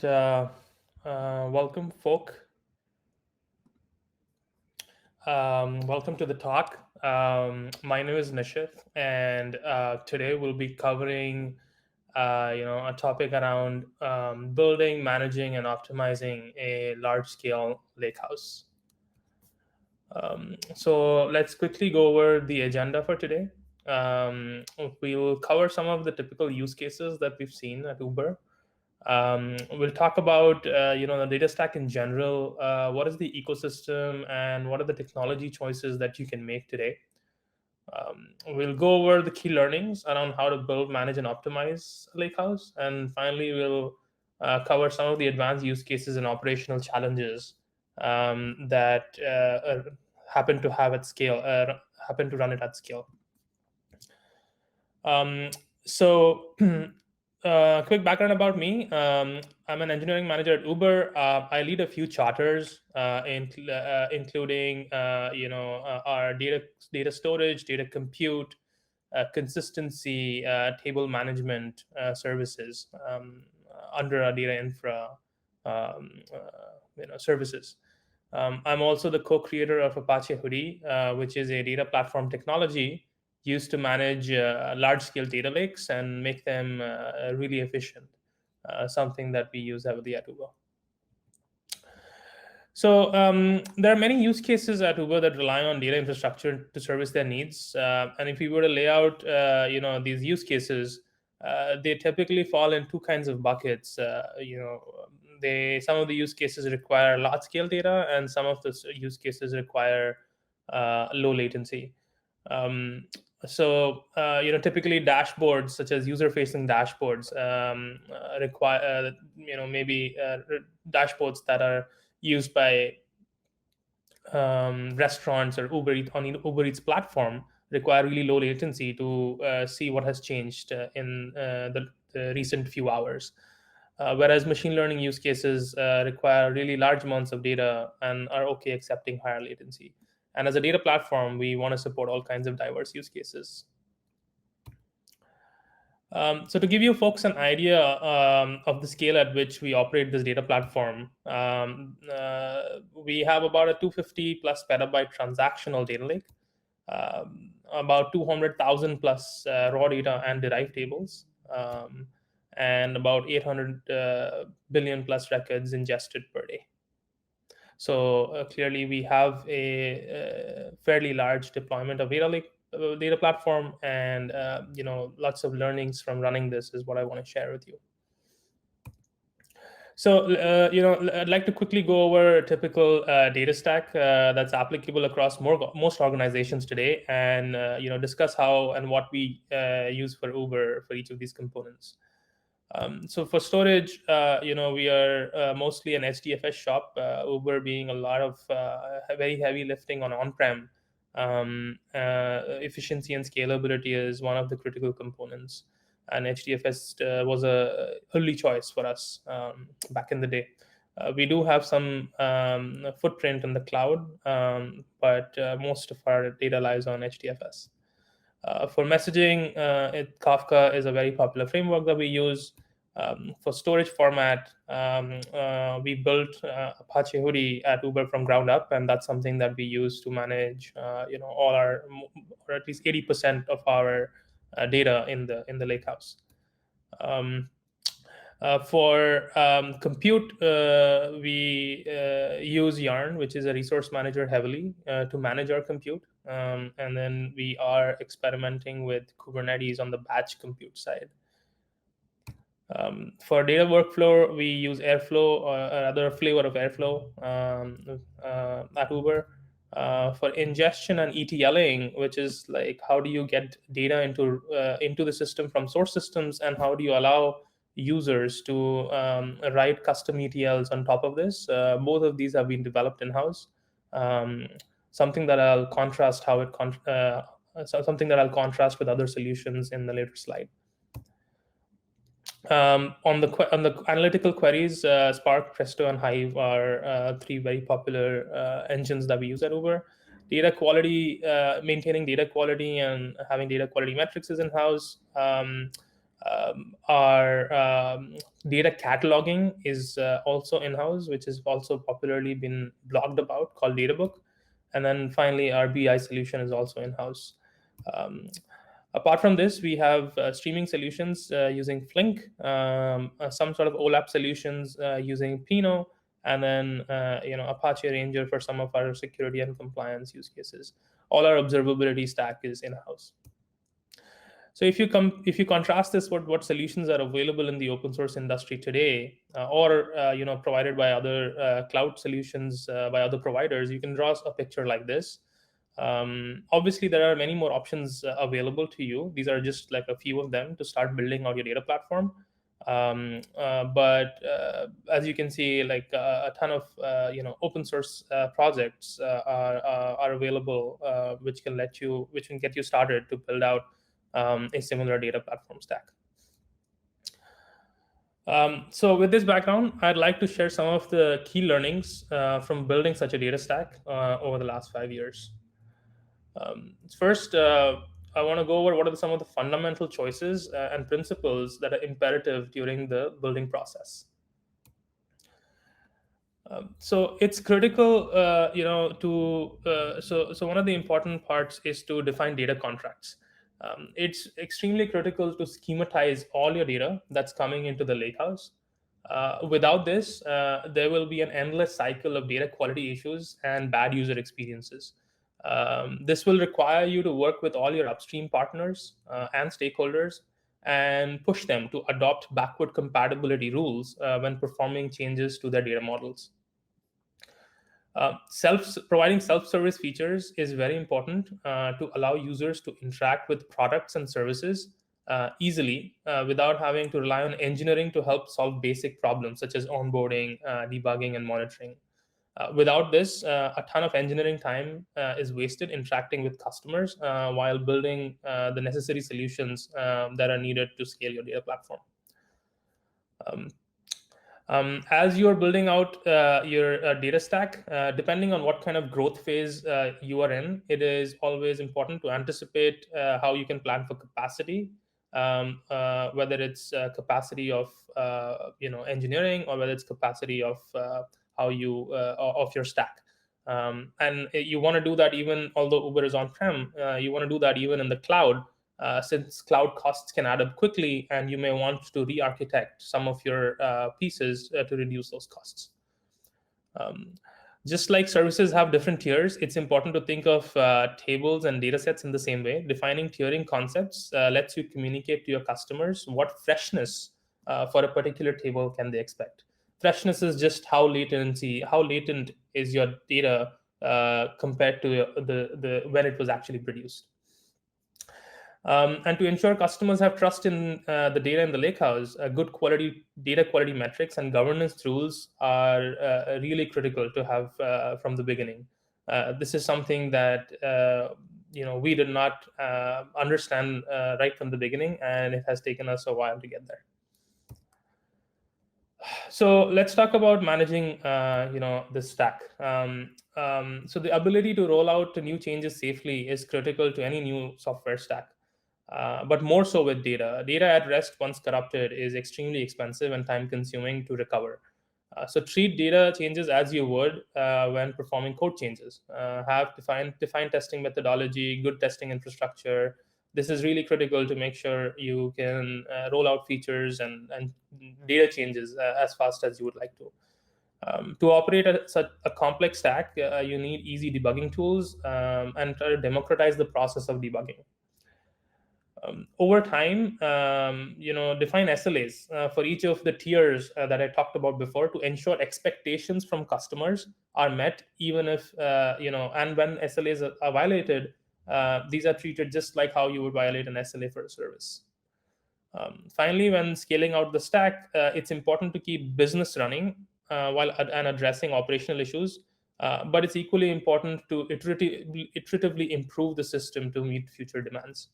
right. Welcome, folk. Welcome to the talk. My name is Nishith, and today we'll be covering, a topic around building, managing, and optimizing a large-scale lakehouse. So let's quickly go over the agenda for today. We'll cover some of the typical use cases that we've seen at Uber. We'll talk about the data stack in general. What is the ecosystem, and what are the technology choices that you can make today? We'll go over the key learnings around how to build, manage, and optimize a lakehouse, and finally we'll cover some of the advanced use cases and operational challenges that happen to have at scale, happen to run it at scale. Um, so, quick background about me. I'm an engineering manager at Uber. I lead a few charters, including our data storage, data compute, consistency, table management services under our data infra services. I'm also the co-creator of Apache Hoodie, which is a data platform technology used to manage large-scale data lakes and make them really efficient, something that we use heavily at Uber. So there are many use cases at Uber that rely on data infrastructure to service their needs. And if we were to lay out, these use cases, they typically fall in two kinds of buckets. Some of the use cases require large-scale data, and some of the use cases require low latency. Typically dashboards, such as user-facing dashboards, require, maybe dashboards that are used by restaurants or on Uber Eats platform require really low latency to see what has changed in the recent few hours. Whereas machine learning use cases require really large amounts of data and are okay accepting higher latency. And as a data platform, we want to support all kinds of diverse use cases. So to give you folks an idea of the scale at which we operate this data platform, we have about a 250 plus petabyte transactional data lake, about 200,000 plus raw data and derived tables, and about 800 billion plus records ingested per day. So clearly we have a fairly large deployment of data platform, and lots of learnings from running this is what I want to share with you. So I'd like to quickly go over a typical data stack that's applicable across most organizations today, and discuss how and what we use for Uber for each of these components. So for storage, we are mostly an HDFS shop. Uber being a lot of very heavy lifting on-prem. Efficiency and scalability is one of the critical components, and HDFS was a early choice for us back in the day. We do have some footprint in the cloud, but most of our data lies on HDFS. For messaging, Kafka is a very popular framework that we use. For storage format, we built Apache Hoodie at Uber from ground up, and that's something that we use to manage, all our, or at least 80% of our data in the lakehouse. For compute, we use Yarn, which is a resource manager heavily to manage our compute. And then we are experimenting with Kubernetes on the batch compute side. For data workflow, we use Airflow or other flavor of Airflow at Uber. For ingestion and ETLing, which is like how do you get data into the system from source systems, and how do you allow users to write custom ETLs on top of this. Both of these have been developed in-house. Something that I'll contrast something that I'll contrast with other solutions in the later slide. On the analytical queries, Spark, Presto, and Hive are three very popular engines that we use at Uber. Data quality, maintaining data quality and having data quality metrics is in-house. Our data cataloging is also in-house, which is also popularly been blogged about, called Databook. And then finally, our BI solution is also in-house. Um, Apart from this, we have streaming solutions using Flink, some sort of OLAP solutions using Pinot, and then Apache Ranger for some of our security and compliance use cases. All our observability stack is in-house. So if you contrast this, what solutions are available in the open source industry today, or provided by other cloud solutions by other providers, you can draw a picture like this. Obviously, there are many more options available to you. These are just like a few of them to start building out your data platform. But as you can see, like a ton of open source projects are available, which can get you started to build out a similar data platform stack. So with this background, I'd like to share some of the key learnings from building such a data stack over the last 5 years. First, I want to go over what are some of the fundamental choices and principles that are imperative during the building process. So it's critical, so one of the important parts is to define data contracts. It's extremely critical to schematize all your data that's coming into the lakehouse. Without this, there will be an endless cycle of data quality issues and bad user experiences. This will require you to work with all your upstream partners and stakeholders and push them to adopt backward compatibility rules when performing changes to their data models. Providing self-service features is very important to allow users to interact with products and services easily without having to rely on engineering to help solve basic problems such as onboarding, debugging, and monitoring. Without this, a ton of engineering time is wasted interacting with customers while building the necessary solutions that are needed to scale your data platform. As you are building out your data stack, depending on what kind of growth phase you are in, it is always important to anticipate how you can plan for capacity, whether it's capacity of engineering, or whether it's capacity of of your stack. And you want to do that even although Uber is on-prem, you want to do that even in the cloud, since cloud costs can add up quickly, and you may want to re-architect some of your pieces to reduce those costs. Just like services have different tiers, it's important to think of tables and data sets in the same way. Defining tiering concepts lets you communicate to your customers what freshness for a particular table can they expect. Freshness is just how latent is your data compared to the when it was actually produced. And to ensure customers have trust in the data in the lakehouse, good quality data quality metrics and governance rules are really critical to have from the beginning. This is something that we did not understand right from the beginning, and it has taken us a while to get there. So let's talk about managing this stack. So the ability to roll out new changes safely is critical to any new software stack. But more so with data. Data at rest, once corrupted, is extremely expensive and time-consuming to recover. So treat data changes as you would when performing code changes. Have defined testing methodology, good testing infrastructure. This is really critical to make sure you can roll out features and data changes as fast as you would like to. To operate such a complex stack, you need easy debugging tools and try to democratize the process of debugging. Over time, define SLAs for each of the tiers that I talked about before to ensure expectations from customers are met, even if, and when SLAs are violated, these are treated just like how you would violate an SLA for a service. Finally, when scaling out the stack, it's important to keep business running and addressing operational issues, but it's equally important to iteratively improve the system to meet future demands.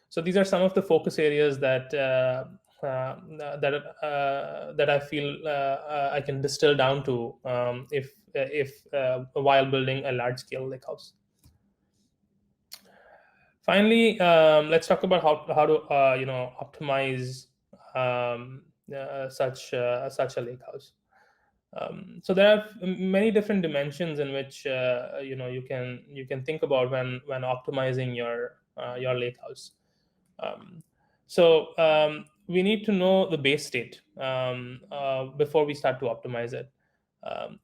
So these are some of the focus areas that I feel I can distill down to while building a large scale lakehouse. Finally, let's talk about how to optimize such a lakehouse. So there are many different dimensions in which you can think about when optimizing your lakehouse. Um, so we need to know the base state before we start to optimize it.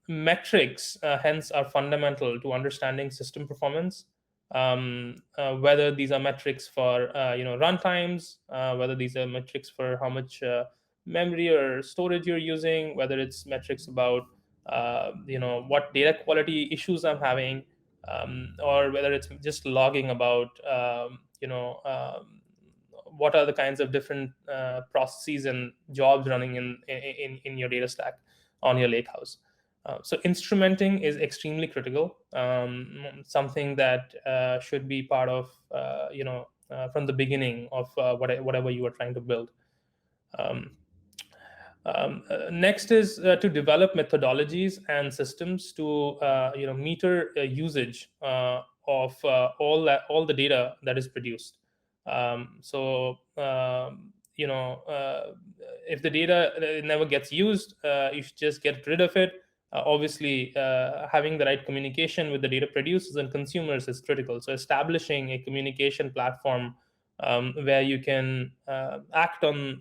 Metrics, hence, are fundamental to understanding system performance. Whether these are metrics for run times, whether these are metrics for how much memory or storage you're using, whether it's metrics about what data quality issues I'm having, or whether it's just logging about what are the kinds of different processes and jobs running in your data stack on your lakehouse. So instrumenting is extremely critical, something that should be part of from the beginning of whatever you are trying to build. Um, Next is to develop methodologies and systems to meter usage of all the data that is produced. If the data never gets used, you should just get rid of it. Obviously, having the right communication with the data producers and consumers is critical. So establishing a communication platform where you can act on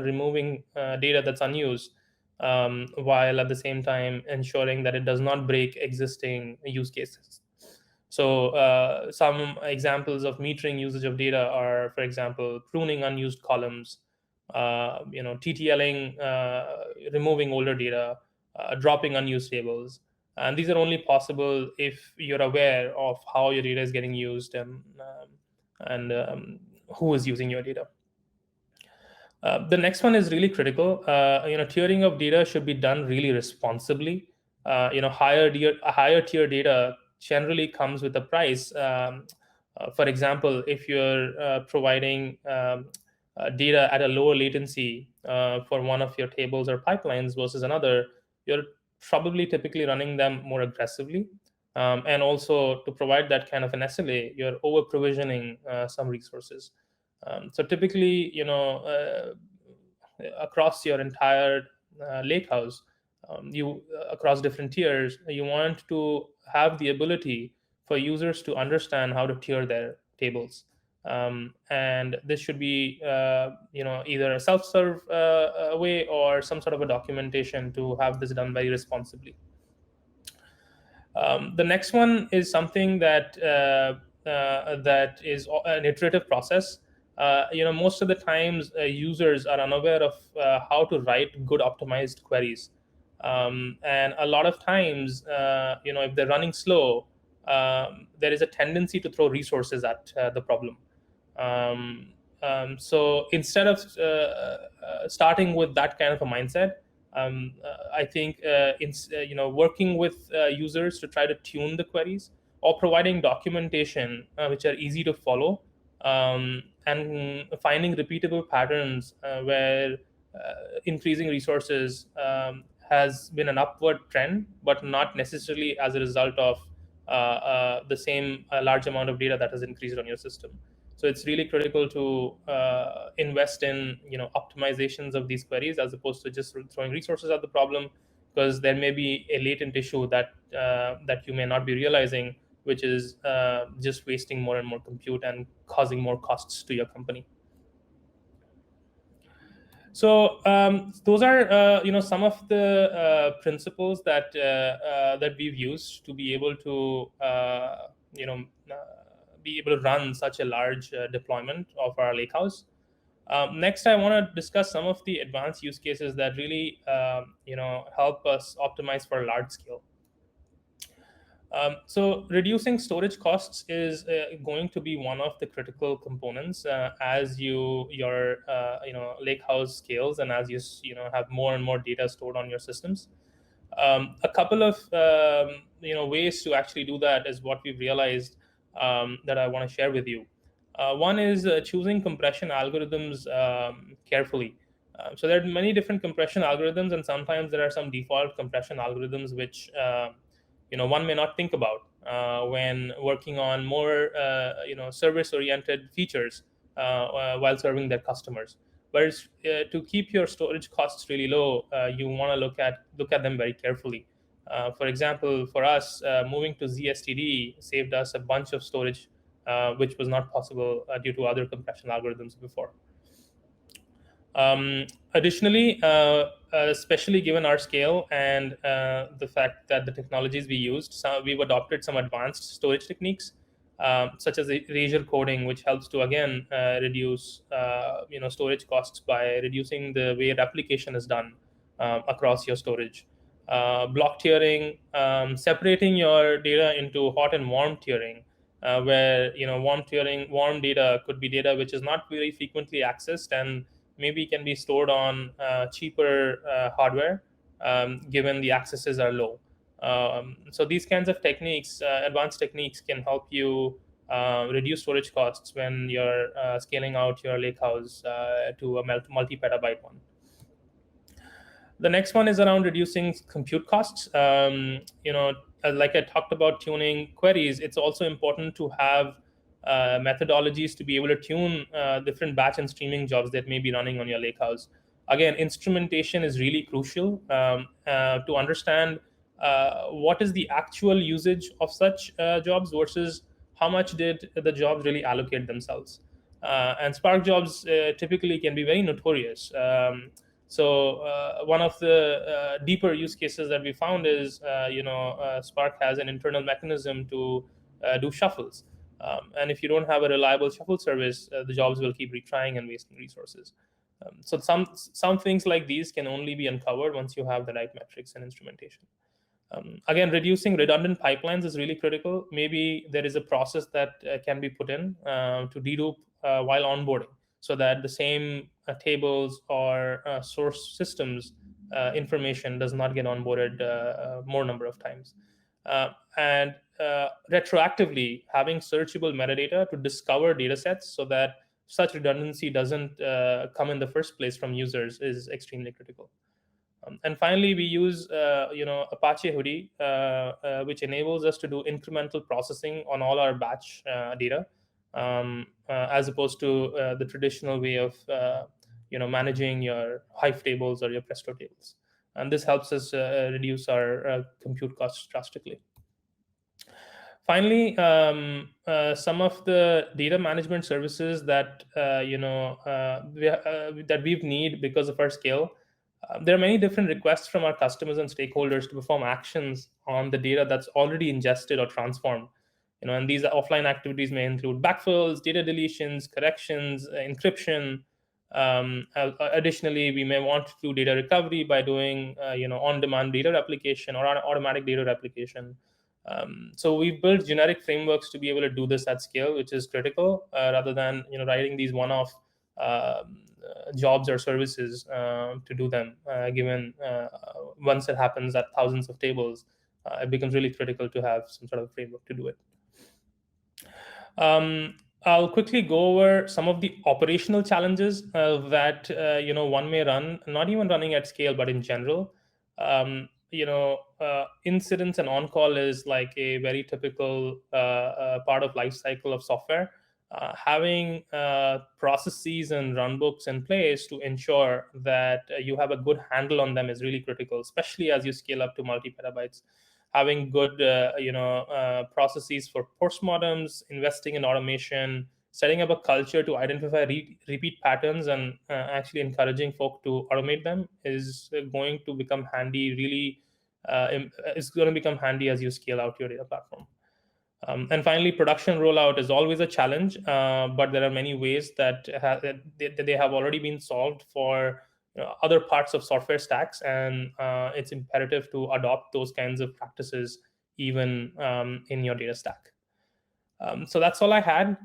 removing data that's unused, while at the same time ensuring that it does not break existing use cases. So some examples of metering usage of data are, for example, pruning unused columns, TTLing, removing older data, dropping unused tables. And these are only possible if you're aware of how your data is getting used and who is using your data. The next one is really critical. Tiering of data should be done really responsibly. Higher tier data generally comes with a price. For example, if you're providing data at a lower latency for one of your tables or pipelines versus another, you're probably typically running them more aggressively. And also, to provide that kind of an SLA, you're over provisioning some resources. So typically, across your entire lakehouse, across different tiers, you want to have the ability for users to understand how to tier their tables. And this should be either a self-serve way or some sort of a documentation to have this done very responsibly. The next one is something that is an iterative process. Most of the times users are unaware of how to write good optimized queries, and a lot of times, if they're running slow, there is a tendency to throw resources at the problem. So instead of starting with that kind of a mindset, I think working with users to try to tune the queries, or providing documentation which are easy to follow, and finding repeatable patterns where increasing resources has been an upward trend, but not necessarily as a result of the same large amount of data that has increased on your system. So it's really critical to invest in optimizations of these queries, as opposed to just throwing resources at the problem, because there may be a latent issue that you may not be realizing, which is just wasting more and more compute and causing more costs to your company. So those are some of the principles that we've used to be able to be able to run such a large deployment of our lakehouse. Next, I want to discuss some of the advanced use cases that really help us optimize for large scale. So reducing storage costs is going to be one of the critical components as your lakehouse scales, and as you have more and more data stored on your systems. A couple of ways to actually do that is what we've realized that I want to share with you. One is choosing compression algorithms carefully. So there are many different compression algorithms, and sometimes there are some default compression algorithms which one may not think about when working on more service oriented features while serving their customers. Whereas to keep your storage costs really low, you want to look at them very carefully. For example, for us, moving to ZSTD saved us a bunch of storage, which was not possible due to other compression algorithms before. Additionally, especially given our scale and the fact that the technologies we used, we've adopted some advanced storage techniques, such as erasure coding, which helps to again reduce storage costs by reducing the way replication is done across your storage. Block tiering, separating your data into hot and warm tiering, where warm data could be data which is not very frequently accessed and maybe can be stored on cheaper hardware, given the accesses are low. So these kinds of techniques, advanced techniques, can help you reduce storage costs when you're scaling out your lakehouse to a multi-petabyte one. The next one is around reducing compute costs. Like I talked about tuning queries, it's also important to have methodologies to be able to tune different batch and streaming jobs that may be running on your lakehouse. Again, instrumentation is really crucial to understand what is the actual usage of such jobs versus how much did the jobs really allocate themselves. And Spark jobs typically can be very notorious. So one of the deeper use cases that we found is, Spark has an internal mechanism to do shuffles. And if you don't have a reliable shuffle service, the jobs will keep retrying and wasting resources. So some things like these can only be uncovered once you have the right metrics and instrumentation. Again, reducing redundant pipelines is really critical. Maybe there is a process that can be put in to dedupe while onboarding, so that the same tables or source systems information does not get onboarded more number of times. And retroactively, having searchable metadata to discover data sets so that such redundancy doesn't come in the first place from users is extremely critical. And finally, we use Apache Hudi, which enables us to do incremental processing on all our batch data, as opposed to the traditional way of managing your Hive tables or your Presto tables. And this helps us reduce our compute costs drastically. Finally, some of the data management services that that we've need because of our scale. There are many different requests from our customers and stakeholders to perform actions on the data that's already ingested or transformed. And these offline activities may include backfills, data deletions, corrections, encryption. Additionally, we may want to do data recovery by doing on-demand data replication or automatic data replication. So we've built generic frameworks to be able to do this at scale, which is critical, rather than writing these one-off jobs or services to do them. Given once it happens at thousands of tables, it becomes really critical to have some sort of framework to do it. I'll quickly go over some of the operational challenges that one may run, not even running at scale, but in general. Incidents and on-call is like a very typical part of life cycle of software. Having processes and runbooks in place to ensure that you have a good handle on them is really critical, especially as you scale up to multi-petabytes. Having good processes for postmortems, investing in automation, setting up a culture to identify repeat patterns, and actually encouraging folk to automate them is going to become handy. Really, is going to become handy as you scale out your data platform. And finally, production rollout is always a challenge, but there are many ways that they have already been solved for other parts of software stacks, and it's imperative to adopt those kinds of practices even in your data stack. So that's all I had.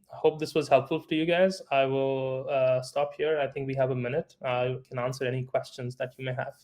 Hope this was helpful to you guys. I will stop here. I think we have a minute. I can answer any questions that you may have.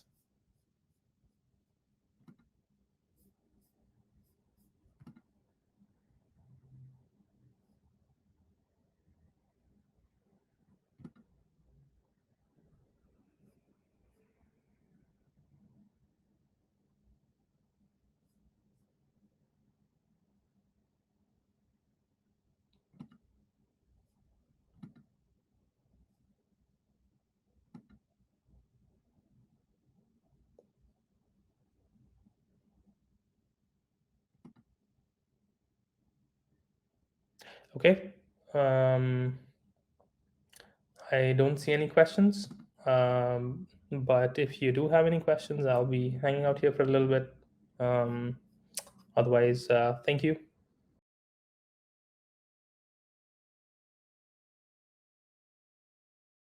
Okay. I don't see any questions. But if you do have any questions, I'll be hanging out here for a little bit. Otherwise, thank you